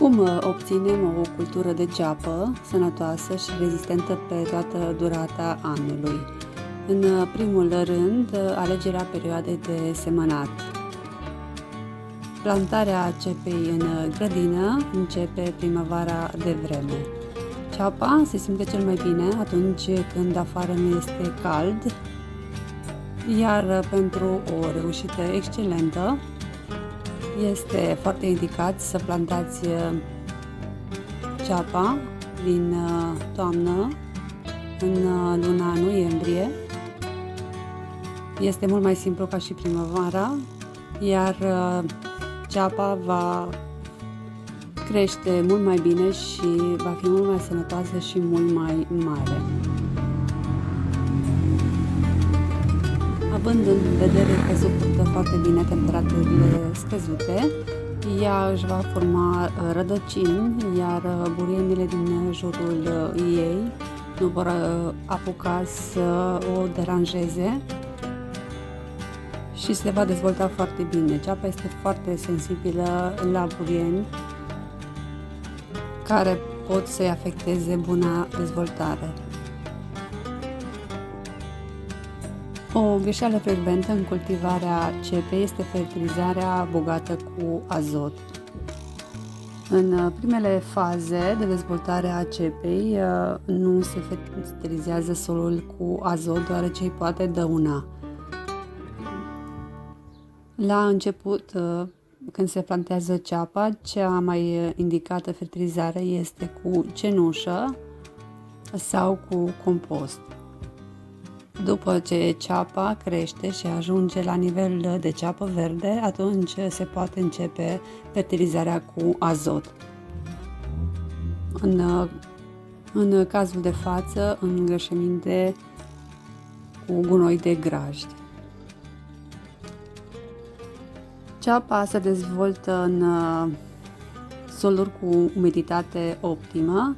Cum obținem o cultură de ceapă sănătoasă și rezistentă pe toată durata anului? În primul rând, alegerea perioadei de semănat. Plantarea cepei în grădină începe primăvara de vreme. Ceapa se simte cel mai bine atunci când afară nu este cald, iar pentru o reușită excelentă este foarte indicat să plantați ceapa din toamnă în luna noiembrie. Este mult mai simplu ca și primăvara, iar ceapa va crește mult mai bine și va fi mult mai sănătoasă și mult mai mare. Având în vedere că suportă foarte bine temperaturile scăzute, ea își va forma rădăcini, iar burienile din jurul ei nu vor apuca să o deranjeze și se va dezvolta foarte bine. Ceapa este foarte sensibilă la burieni care pot să-i afecteze buna dezvoltare. O greșeală frecventă în cultivarea cepei este fertilizarea bogată cu azot. În primele faze de dezvoltare a cepei nu se fertilizează solul cu azot, deoarece îi poate dăuna. La început, când se plantează ceapa, cea mai indicată fertilizare este cu cenușă sau cu compost. După ce ceapa crește și ajunge la nivel de ceapă verde, atunci se poate începe fertilizarea cu azot. În cazul de față, îngrășăminte cu gunoi de grajd. Ceapa se dezvoltă în soluri cu umiditate optimă.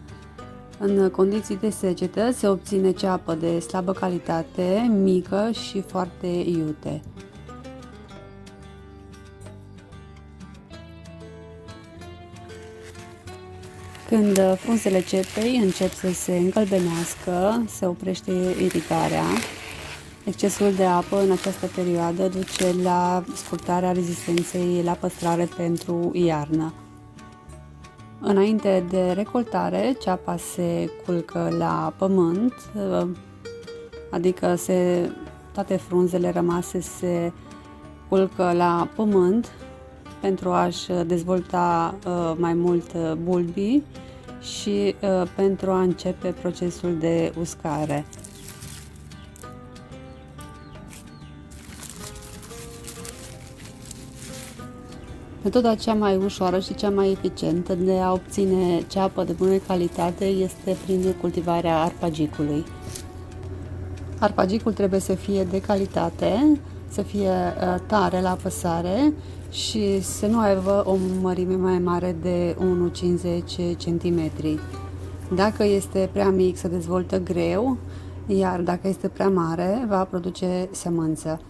În condiții de secetă se obține ceapă de slabă calitate, mică și foarte iute. Când frunzele cepei încep să se îngălbenească, se oprește iritarea. Excesul de apă în această perioadă duce la scurtarea rezistenței la păstrare pentru iarnă. Înainte de recoltare, ceapa se culcă la pământ, adică toate frunzele rămase se culcă la pământ pentru a-și dezvolta mai mult bulbii și pentru a începe procesul de uscare. Metoda cea mai ușoară și cea mai eficientă de a obține ceapă de bună calitate este prin cultivarea arpagicului. Arpagicul trebuie să fie de calitate, să fie tare la apăsare și să nu aibă o mărime mai mare de 1,50 cm. Dacă este prea mic, se dezvoltă greu, iar dacă este prea mare, va produce sămânță.